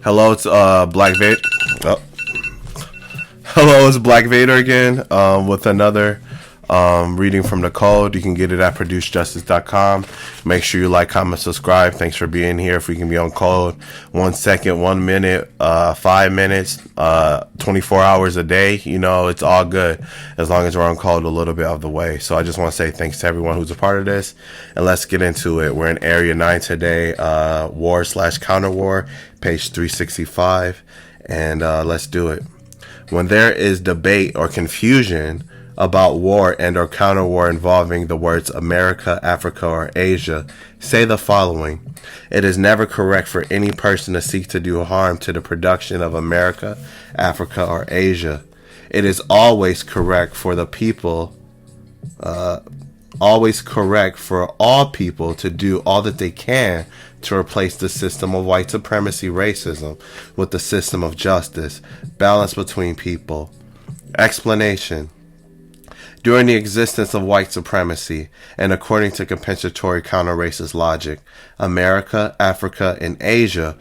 Hello, it's Black Vader. Oh. Hello, it's Black Vader again with another reading from the code. You can get it at producejustice.com. Make sure you like, comment, subscribe. Thanks for being here. If we can be on code 1 second, 1 minute, 5 minutes, 24 hours a day, it's all good as long as we're on code a little bit of the way. So I just want to say thanks to everyone who's a part of this, and let's get into it. We're in Area 9 today, war/counter war, page 365, and let's do it. When there is debate or confusion about war and or counter war involving the words America, Africa, or Asia, say the following. It is never correct for any person to seek to do harm to the production of America, Africa, or Asia. It is always correct for the people, always correct for all people to do all that they can to replace the system of white supremacy racism with the system of justice, balance between people. Explanation. During the existence of white supremacy, and according to compensatory counter-racist logic, America, Africa, and Asia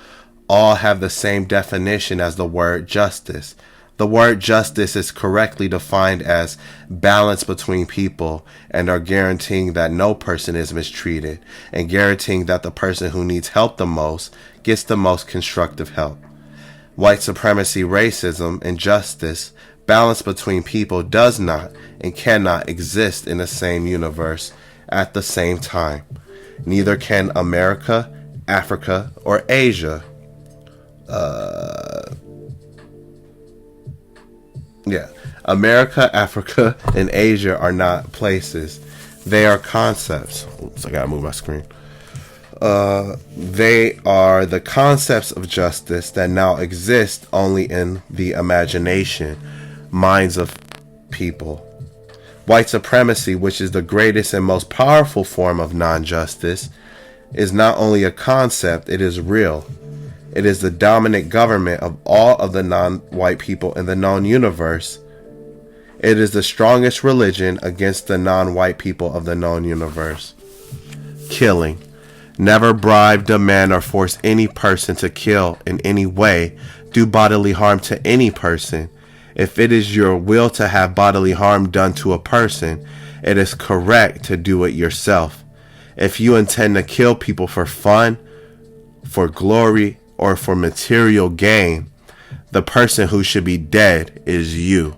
all have the same definition as the word justice. The word justice is correctly defined as balance between people and are guaranteeing that no person is mistreated and guaranteeing that the person who needs help the most gets the most constructive help. White supremacy, racism, and justice, balance between people does not and cannot exist in the same universe at the same time. Neither can America, Africa, or Asia. America, Africa, and Asia are not places. They are concepts. Oops, I gotta move my screen. They are the concepts of justice that now exist only in the imagination, minds of people. White supremacy, which is the greatest and most powerful form of non-justice, is not only a concept, it is real. It is the dominant government of all of the non-white people in the known universe. It is the strongest religion against the non-white people of the known universe. Killing. Never bribe, demand, or force any person to kill in any way, do bodily harm to any person. If it is your will to have bodily harm done to a person, it is correct to do it yourself. If you intend to kill people for fun, for glory, or for material gain, the person who should be dead is you.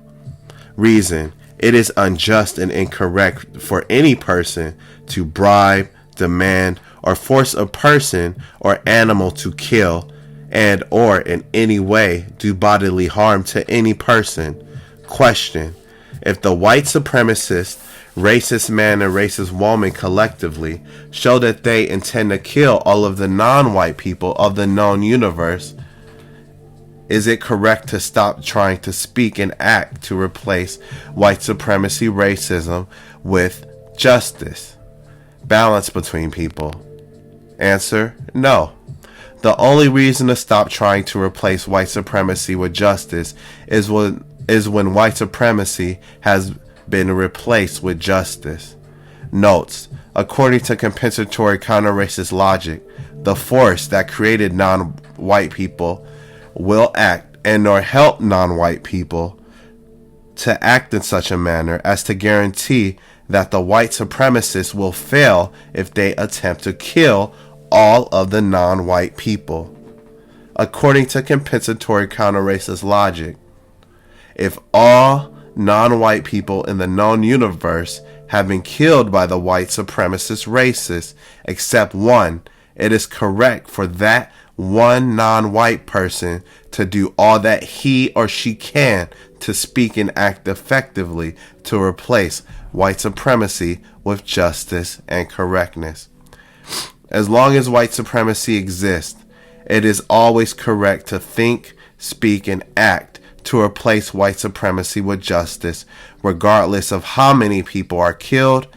Reason. It is unjust and incorrect for any person to bribe, demand, or force a person or animal to kill and or in any way do bodily harm to any person. Question. If the white supremacist, racist man and racist woman collectively show that they intend to kill all of the non-white people of the known universe, is it correct to stop trying to speak and act to replace white supremacy, racism with justice, balance between people? Answer, no. The only reason to stop trying to replace white supremacy with justice is when white supremacy has been replaced with justice. Notes. According to compensatory counter-racist logic, the force that created non-white people will act and or help non-white people to act in such a manner as to guarantee that the white supremacists will fail if they attempt to kill all of the non-white people. According to compensatory counter-racist logic, if all non-white people in the known universe have been killed by the white supremacist racists except one, it is correct for that one non-white person to do all that he or she can to speak and act effectively to replace white supremacy with justice and correctness. As long as white supremacy exists, it is always correct to think, speak, and act to replace white supremacy with justice, regardless of how many people are killed,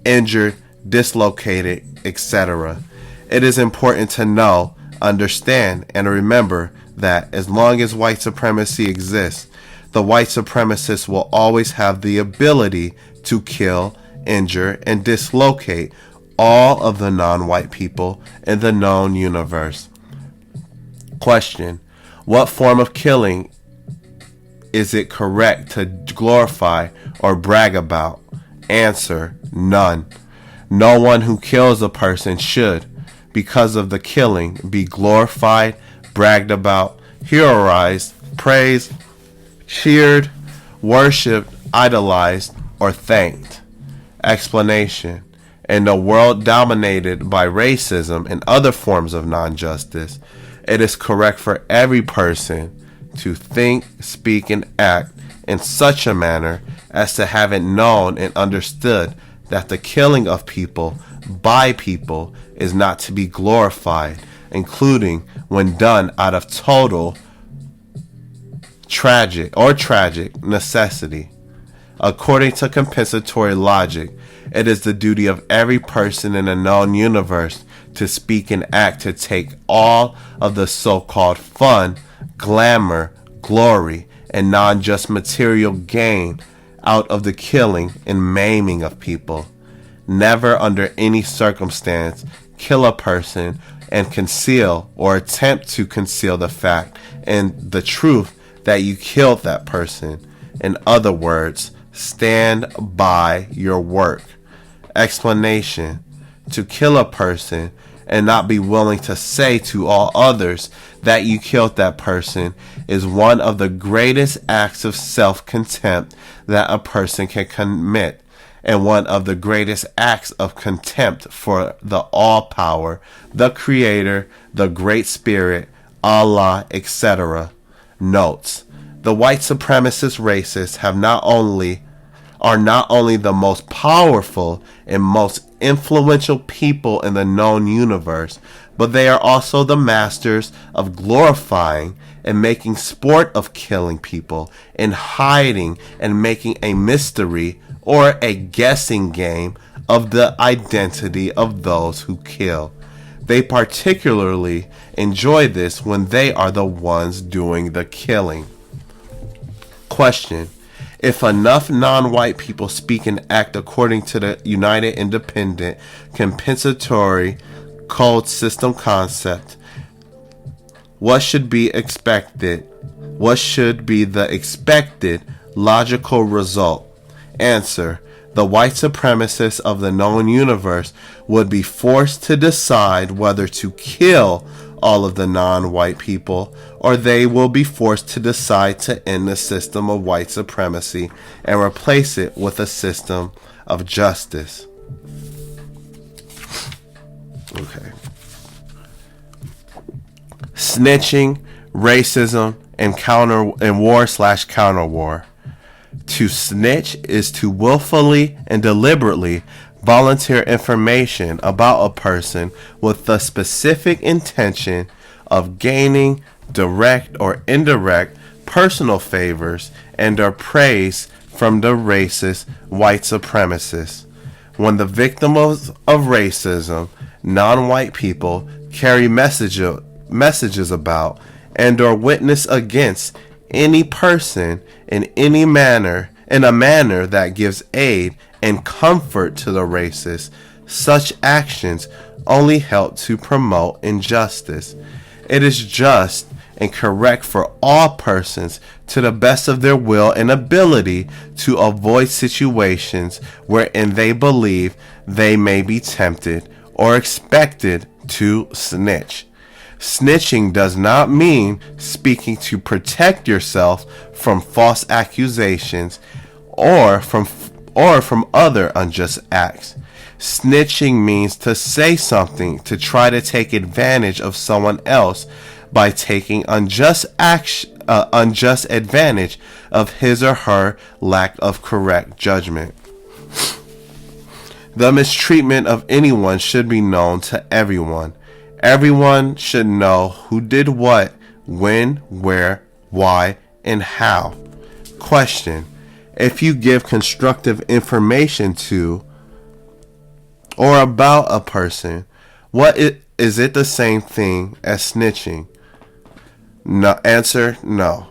injured, dislocated, etc. It is important to know, understand, and remember that as long as white supremacy exists, the white supremacists will always have the ability to kill, injure, and dislocate all of the non-white people in the known universe. Question. What form of killing is it correct to glorify or brag about? Answer: none. No one who kills a person should, because of the killing, be glorified, bragged about, heroized, praised, cheered, worshipped, idolized, or thanked. Explanation: in a world dominated by racism and other forms of non-justice, it is correct for every person to think, speak, and act in such a manner as to have it known and understood that the killing of people by people is not to be glorified, including when done out of total tragic necessity. According to compensatory logic, it is the duty of every person in a known universe to speak and act to take all of the so-called fun, glamour, glory, and non-just material gain out of the killing and maiming of people. Never under any circumstance kill a person and conceal or attempt to conceal the fact and the truth that you killed that person. In other words, stand by your work. Explanation: to kill a person and not be willing to say to all others that you killed that person is one of the greatest acts of self-contempt that a person can commit, and one of the greatest acts of contempt for the all-power, the Creator, the Great Spirit, Allah, etc. Notes: the white supremacist racists are not only the most powerful and most influential people in the known universe, but they are also the masters of glorifying and making sport of killing people and hiding and making a mystery or a guessing game of the identity of those who kill. They particularly enjoy this when they are the ones doing the killing. Question: if enough non-white people speak and act according to the United Independent Compensatory Code system concept, what should be expected? What should be the expected logical result? Answer: the white supremacists of the known universe would be forced to decide whether to kill all of the non-white people, or they will be forced to decide to end the system of white supremacy and replace it with a system of justice. Okay. Snitching, racism, and war/counter war. To snitch is to willfully and deliberately volunteer information about a person with the specific intention of gaining direct or indirect personal favors and or praise from the racist white supremacists. When the victims of racism, non-white people, carry messages about and or witness against any person in a manner that gives aid and comfort to the racist, such actions only help to promote injustice. It is just and correct for all persons, to the best of their will and ability, to avoid situations wherein they believe they may be tempted or expected to snitch. Snitching does not mean speaking to protect yourself from false accusations or from other unjust acts. Snitching means to say something to try to take advantage of someone else by taking unjust advantage of his or her lack of correct judgment. The mistreatment of anyone should be known to everyone. Everyone should know who did what, when, where, why, and how. Question: if you give constructive information to or about a person, is it the same thing as snitching? No. Answer: no.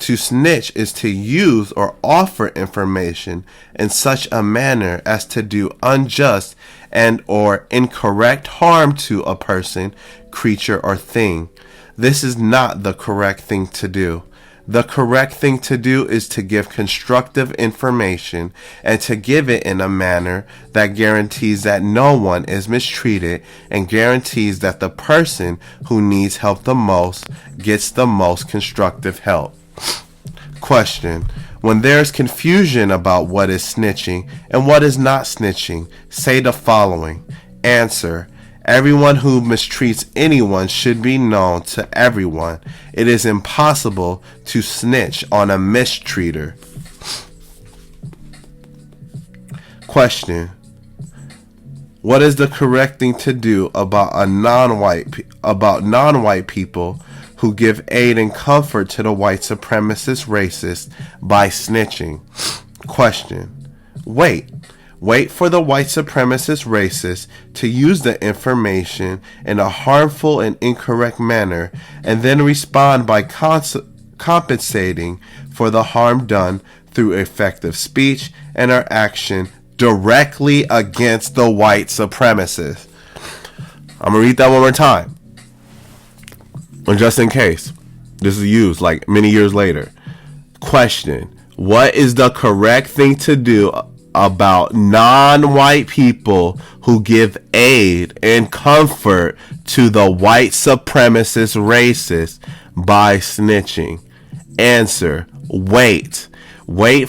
To snitch is to use or offer information in such a manner as to do unjust and or incorrect harm to a person, creature, or thing. This is not the correct thing to do. The correct thing to do is to give constructive information and to give it in a manner that guarantees that no one is mistreated and guarantees that the person who needs help the most gets the most constructive help. Question. When there is confusion about what is snitching and what is not snitching, say the following. Answer. Everyone who mistreats anyone should be known to everyone. It is impossible to snitch on a mistreater. Question. What is the correct thing to do about non-white people who give aid and comfort to the white supremacist racists by snitching? Question. Wait for the white supremacist racists to use the information in a harmful and incorrect manner and then respond by compensating for the harm done through effective speech and or action directly against the white supremacists. I'm going to read that one more time. And just in case this is used like many years later. Question. What is the correct thing to do about non-white people who give aid and comfort to the white supremacist racists by snitching? Answer. Wait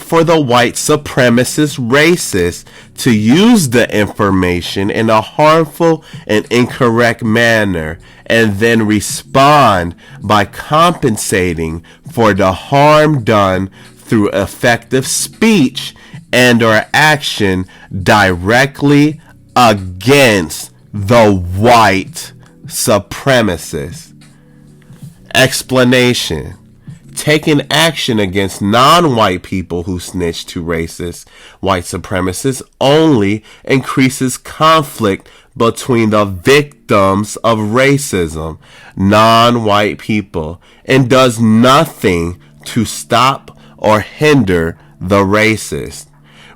for the white supremacist racists to use the information in a harmful and incorrect manner and then respond by compensating for the harm done through effective speech and or action directly against the white supremacists. Explanation. Taking action against non-white people who snitch to racist white supremacists only increases conflict between the victims of racism, non-white people, and does nothing to stop or hinder the racist.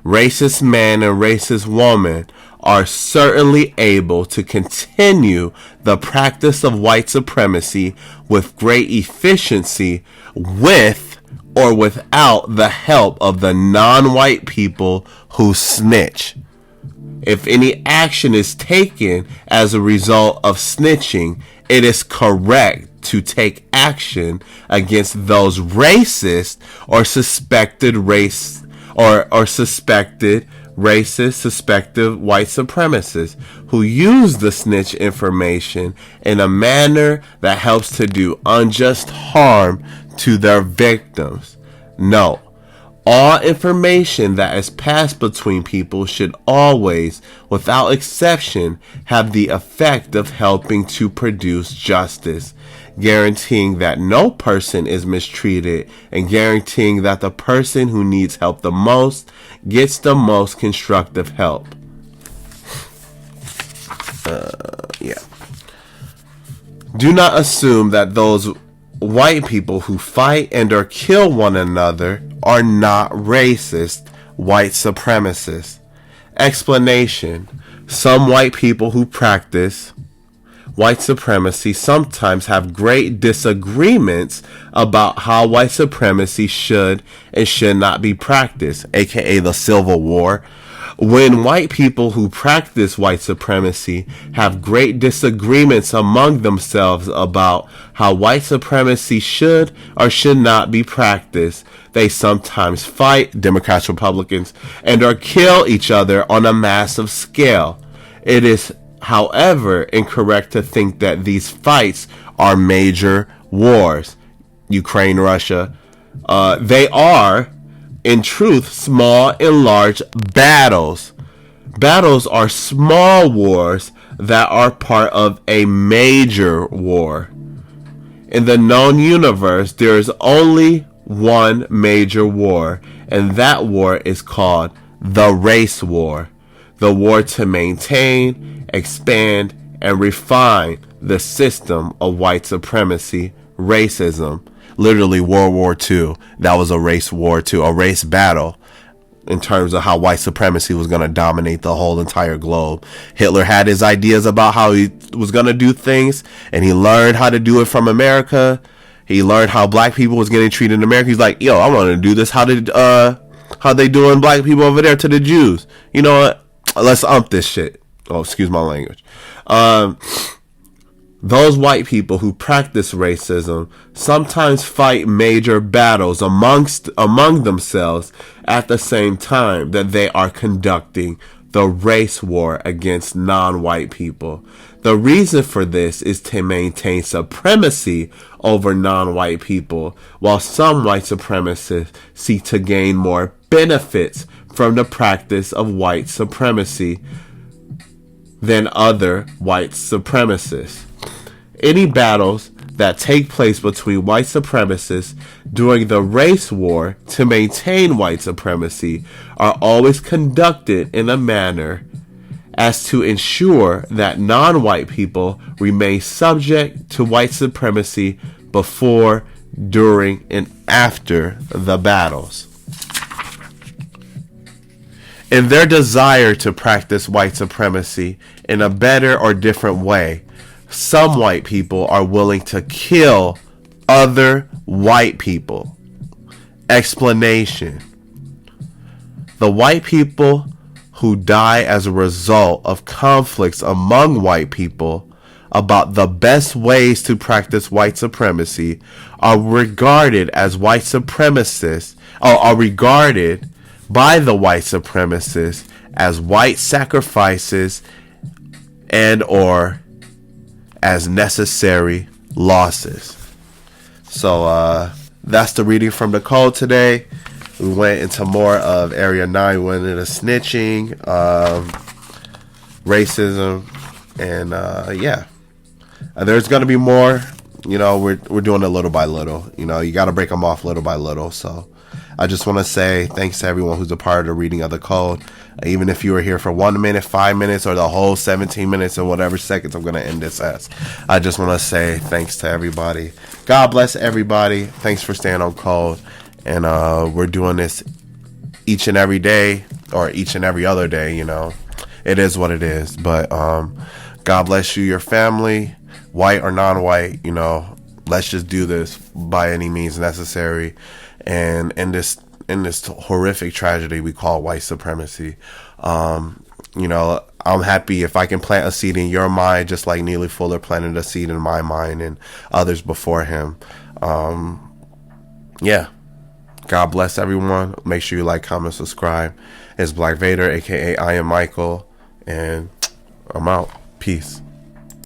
Racist man and racist woman are certainly able to continue the practice of white supremacy with great efficiency with or without the help of the non-white people who snitch. If any action is taken as a result of snitching, it is correct to take action against those racist or suspected racist white supremacists who use the snitch information in a manner that helps to do unjust harm to their victims. Note, all information that is passed between people should always, without exception, have the effect of helping to produce justice, guaranteeing that no person is mistreated and guaranteeing that the person who needs help the most gets the most constructive help. Do not assume that those white people who fight and or kill one another are not racist white supremacists. Explanation. Some white people who practice white supremacy sometimes have great disagreements about how white supremacy should and should not be practiced, aka the Civil War. When white people who practice white supremacy have great disagreements among themselves about how white supremacy should or should not be practiced, they sometimes fight, Democrats, Republicans, and or kill each other on a massive scale. It is, however, incorrect to think that these fights are major wars. Ukraine, Russia. They are, in truth, small and large battles. Battles are small wars that are part of a major war. In the known universe, there is only one major war, and that war is called the race war. The war to maintain, expand, and refine the system of white supremacy, racism. Literally World War II, that was a race war too, a race battle. in terms of how white supremacy was going to dominate the whole entire globe. Hitler had his ideas about how he was going to do things, and he learned how to do it from America. He learned how black people was getting treated in America. He's like, yo, I want to do this. How they doing black people over there to the Jews? You know what? Let's ump this shit. Oh, excuse my language. Those white people who practice racism sometimes fight major battles among themselves at the same time that they are conducting the race war against non-white people. The reason for this is to maintain supremacy over non-white people, while some white supremacists seek to gain more benefits from the practice of white supremacy than other white supremacists. Any battles that take place between white supremacists during the race war to maintain white supremacy are always conducted in a manner as to ensure that non-white people remain subject to white supremacy before, during, and after the battles. In their desire to practice white supremacy in a better or different way, some white people are willing to kill other white people. Explanation: the white people who die as a result of conflicts among white people about the best ways to practice white supremacy are regarded as white supremacists, or are regarded by the white supremacists as white sacrifices and or as necessary losses. So that's the reading from the code today. We went into more of Area 9. We went into snitching, racism, and yeah. There's going to be more. You know, we're doing it little by little. You know, you got to break them off little by little. So I just want to say thanks to everyone who's a part of the reading of the code. Even if you were here for 1 minute, 5 minutes, or the whole 17 minutes and whatever seconds I'm going to end this as. I just want to say thanks to everybody. God bless everybody. Thanks for staying on code. And we're doing this each and every day, or each and every other day, you know. It is what it is. But God bless you, your family, white or non-white, you know. Let's just do this by any means necessary. And in this horrific tragedy we call white supremacy, you know, I'm happy if I can plant a seed in your mind, just like Neely Fuller planted a seed in my mind and others before him. Yeah. God bless everyone. Make sure you like, comment, subscribe. It's Black Vader, aka I am Michael, and I'm out. Peace.